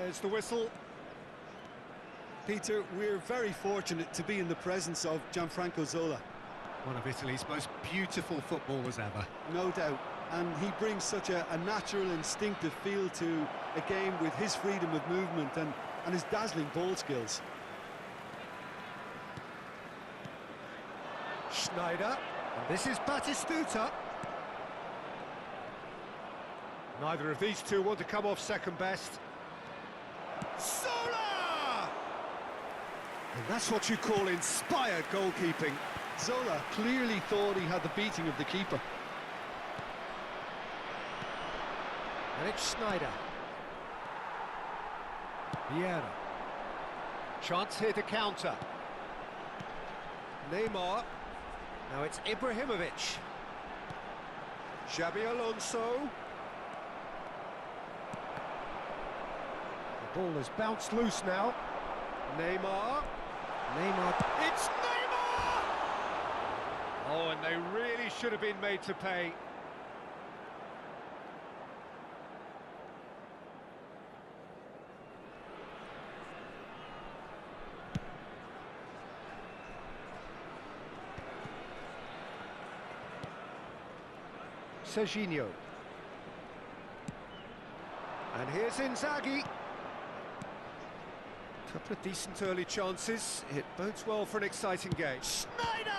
There's the whistle. Peter, we're very fortunate to be in the presence of Gianfranco Zola. One of Italy's most beautiful footballers ever. No doubt. And he brings such a natural, instinctive feel to a game with his freedom of movement and his dazzling ball skills. Schneider. And this is Batistuta. Neither of these two want to come off second best. Zola! And that's what you call inspired goalkeeping. Zola clearly thought he had the beating of the keeper. And it's Schneider. Vieira. Chance here to counter. Neymar. Now it's Ibrahimovic. Xabi Alonso. The ball has bounced loose now. Neymar. It's Neymar! Oh, and they really should have been made to pay. Serginho. And here's Inzaghi. Couple of decent early chances. It bodes well for an exciting game. Schneider!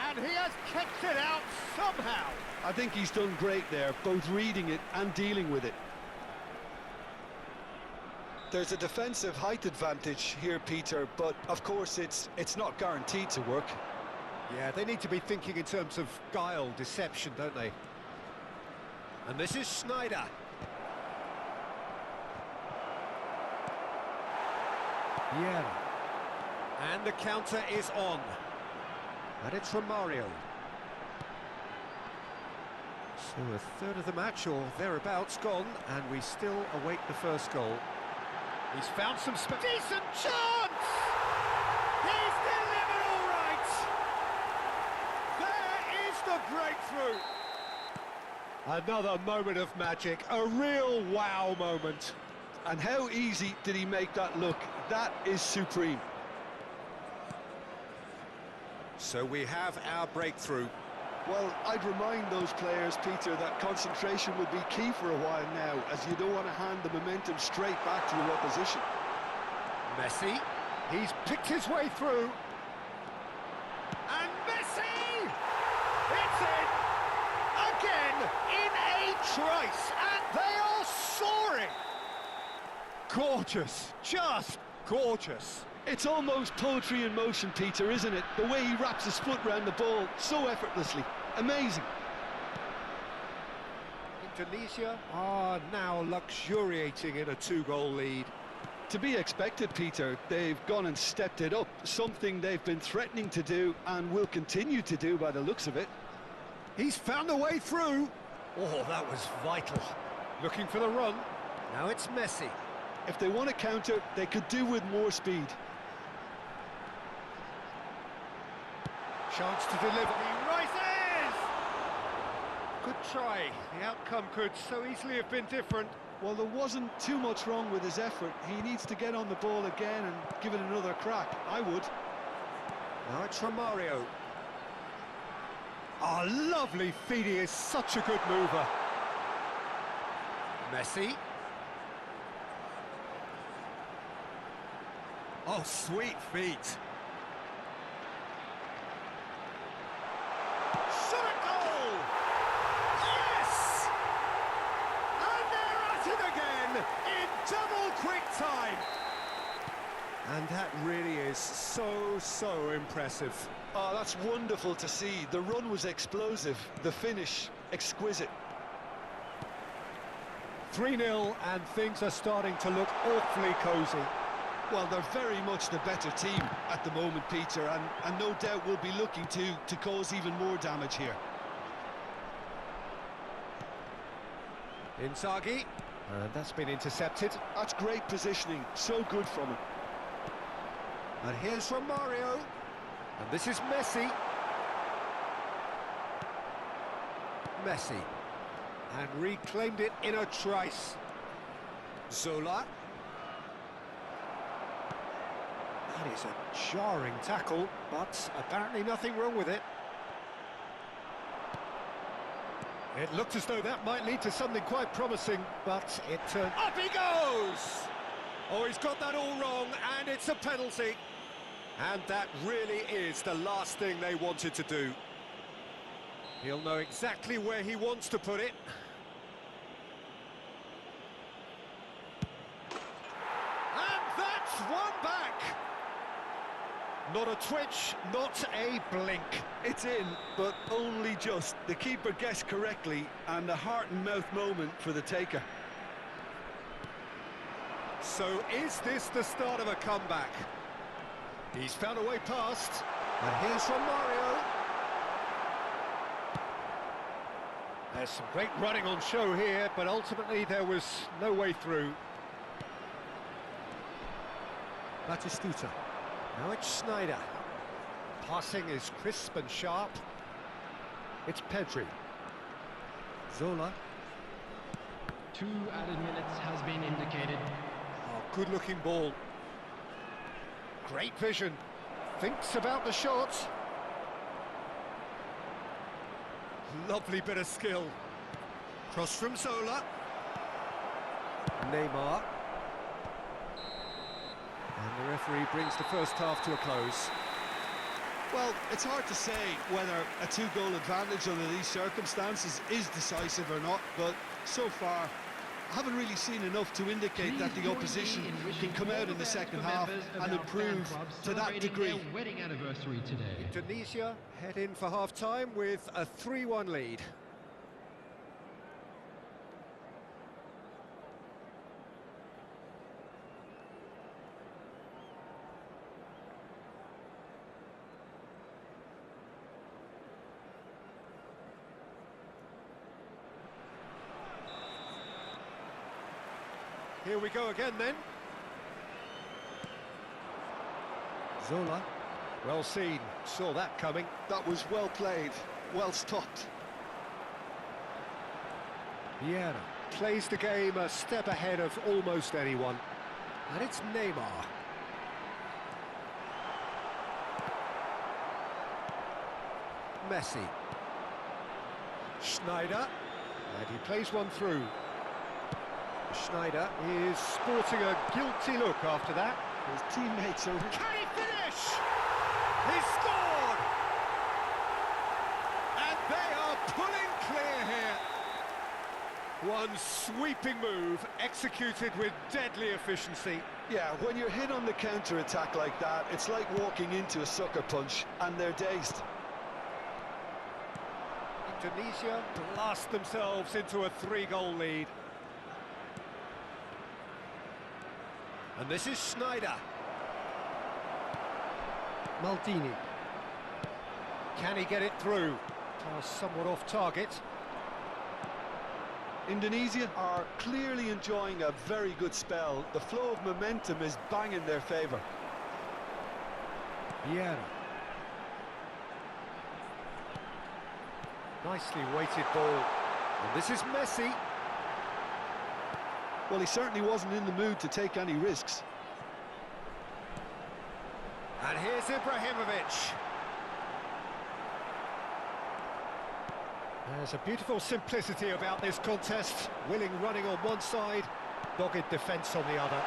And he has kicked it out somehow. I think he's done great there, both reading it and dealing with it. There's a defensive height advantage here, Peter, but of course it's not guaranteed to work. Yeah, they need to be thinking in terms of guile, deception, don't they? And this is Schneider. Yeah. And the counter is on. And it's from Mario. So a third of the match, or thereabouts, gone, and we still await the first goal. He's found some space. Decent chance! He's delivered all right! There is the breakthrough! Another moment of magic, a real wow moment. And how easy did he make that look? That is supreme. So we have our breakthrough. Well, I'd remind those players, Peter, that concentration will be key for a while now, as you don't want to hand the momentum straight back to your opposition. Messi, he's picked his way through. And Messi! It's in! Again, in a trice, and they are soaring! Gorgeous, just gorgeous. It's almost poetry in motion, Peter, isn't it? The way he wraps his foot round the ball so effortlessly. Amazing. Indonesia are now luxuriating in a two-goal lead. To be expected, Peter. They've gone and stepped it up, something they've been threatening to do and will continue to do by the looks of it. He's found a way through. Oh, that was vital. Looking for the run. Now it's Messi. If they want to counter, they could do with more speed. Chance to deliver. He rises! Good try. The outcome could so easily have been different. Well, there wasn't too much wrong with his effort. He needs to get on the ball again and give it another crack. I would. Now it's from Mario. Oh, lovely feed. He is such a good mover. Messi. Oh, sweet feet. Shot a goal! Yes! And they're at it again in double quick time. And that really is so impressive. Oh, that's wonderful to see. The run was explosive, the finish exquisite. 3-0 and things are starting to look awfully cosy. Well, they're very much the better team at the moment, Peter, and no doubt will be looking to cause even more damage here. Inzaghi, and that's been intercepted. That's great positioning, so good from him. And here's from Mario, and this is Messi. Messi, and reclaimed it in a trice. Zola. That is a jarring tackle, but apparently nothing wrong with it. It looked as though that might lead to something quite promising, but it turned... Up he goes! Oh, he's got that all wrong, and it's a penalty. And that really is the last thing they wanted to do. He'll know exactly where he wants to put it. And that's one back! Not a twitch, not a blink. It's in, but only just. The keeper guessed correctly, and a heart-and-mouth moment for the taker. So is this the start of a comeback? He's found a way past, and here's from Mario. There's some great running on show here, but ultimately there was no way through. Batistuta. Now it's Schneider. Passing is crisp and sharp. It's Pedri. Zola. 2 added minutes has been indicated. Oh, good-looking ball. Great vision. Thinks about the shot. Lovely bit of skill. Cross from Zola. Neymar. And the referee brings the first half to a close. Well, it's hard to say whether a 2-goal advantage under these circumstances is decisive or not, but so far I haven't really seen enough to indicate that the opposition can come out in the second half and improve to that degree. Their wedding anniversary today. Tunisia head in for half-time with a 3-1 lead. Here we go again then. Zola. Well seen, saw that coming. That was well played, well stopped. Vieira plays the game a step ahead of almost anyone. And it's Neymar. Messi. Schneider. And he plays one through. Schneider is sporting a guilty look after that. His teammates are... Can he finish? He scored! And they are pulling clear here. One sweeping move, executed with deadly efficiency. Yeah, when you're hit on the counter-attack like that, it's like walking into a sucker punch, and they're dazed. Tunisia blast themselves into a 3-goal lead. And this is Schneider. Maldini. Can he get it through? Pass somewhat off target. Indonesia are clearly enjoying a very good spell. The flow of momentum is bang in their favour. Vieira. Nicely weighted ball. And this is Messi. Well, he certainly wasn't in the mood to take any risks. And here's Ibrahimovic. There's a beautiful simplicity about this contest. Willing running on one side, dogged defence on the other.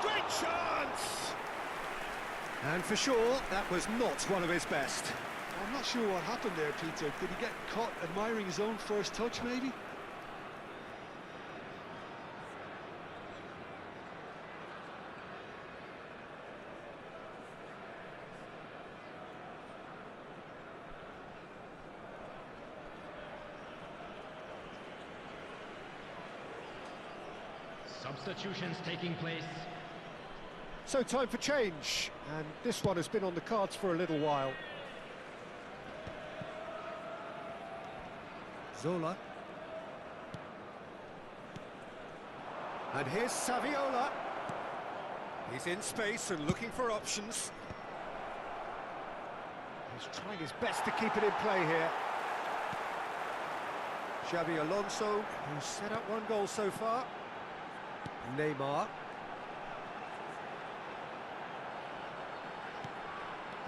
Great chance! And for sure, that was not one of his best. I'm not sure what happened there, Peter. Did he get caught admiring his own first touch, maybe? Substitutions taking place. So time for change, and this one has been on the cards for a little while. Zola. And here's Saviola. He's in space and looking for options. He's trying his best to keep it in play here. Xabi Alonso, who's set up one goal so far. Neymar.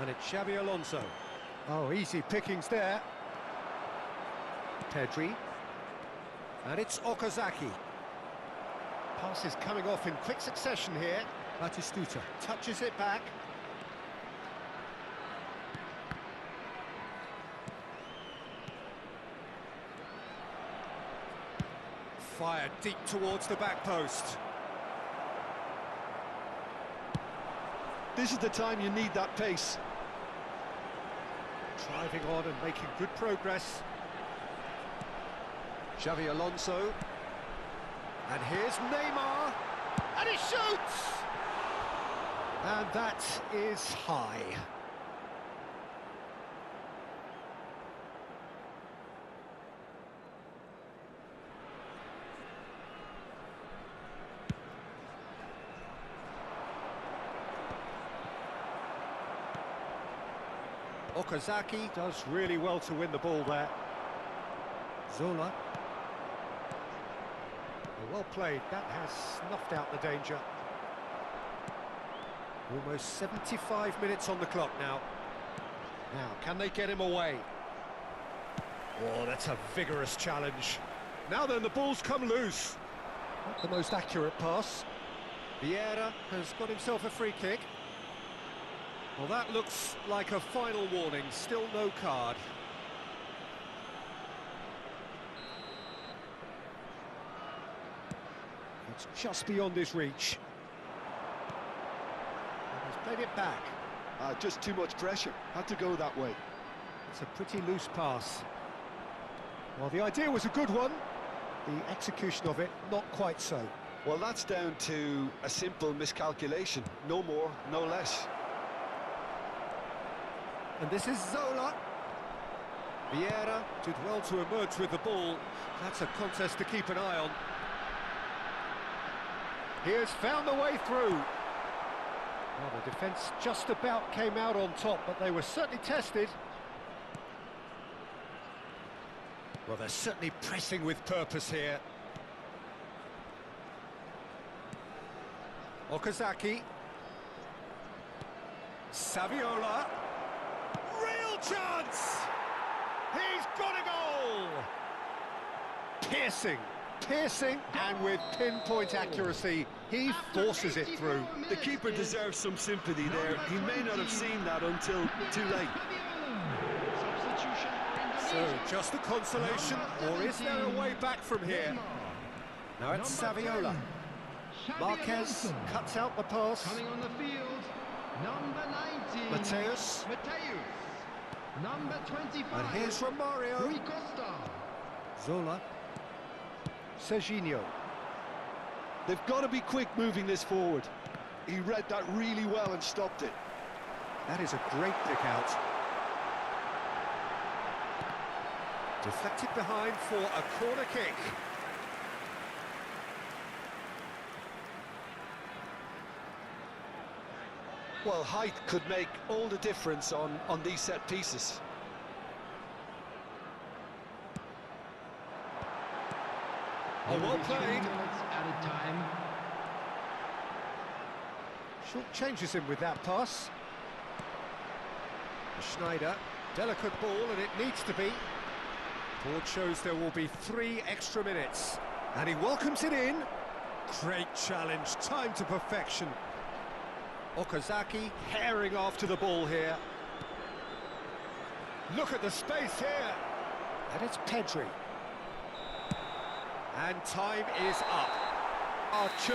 And it's Xabi Alonso. Oh, easy pickings there. Pedri. And it's Okazaki. Passes coming off in quick succession here. Batistuta touches it back. Fired deep towards the back post. This is the time you need that pace. Driving on and making good progress. Xavi Alonso. And here's Neymar. And he shoots! And that is high. Okazaki does really well to win the ball there. Zola. Well played, that has snuffed out the danger. Almost 75 minutes on the clock now. Now, can they get him away? Oh, that's a vigorous challenge. Now then, the ball's come loose. Not the most accurate pass. Vieira has got himself a free kick. Well, that looks like a final warning, still no card. It's just beyond his reach. And he's played it back. Just too much pressure, had to go that way. It's a pretty loose pass. Well, the idea was a good one. The execution of it, not quite so. Well, that's down to a simple miscalculation, no more, no less. And this is Zola. Vieira did well to emerge with the ball. That's a contest to keep an eye on. He has found the way through. Well, the defence just about came out on top, but they were certainly tested. Well, they're certainly pressing with purpose here. Okazaki. Saviola. Real chance! He's got a goal! Piercing, and with pinpoint accuracy, he forces it through. The keeper deserves some sympathy there. He may not have seen that until too late. So, just a consolation, or is there a way back from here? Now it's Saviola. Marquez cuts out the pass. Coming on the field, number 19. Mateus. Number 25. And here's Romario. Rui Costa. Zola. Serginho. They've got to be quick moving this forward. He read that really well and stopped it. That is a great pick out. Deflected behind for a corner kick. Well, height could make all the difference on these set pieces. Oh, well played. Added time. Short changes him with that pass. Schneider, delicate ball, and it needs to be. Board shows there will be 3 extra minutes. And he welcomes it in. Great challenge, time to perfection. Okazaki herring after the ball here. Look at the space here. And it's Pedri. And time is up. Archer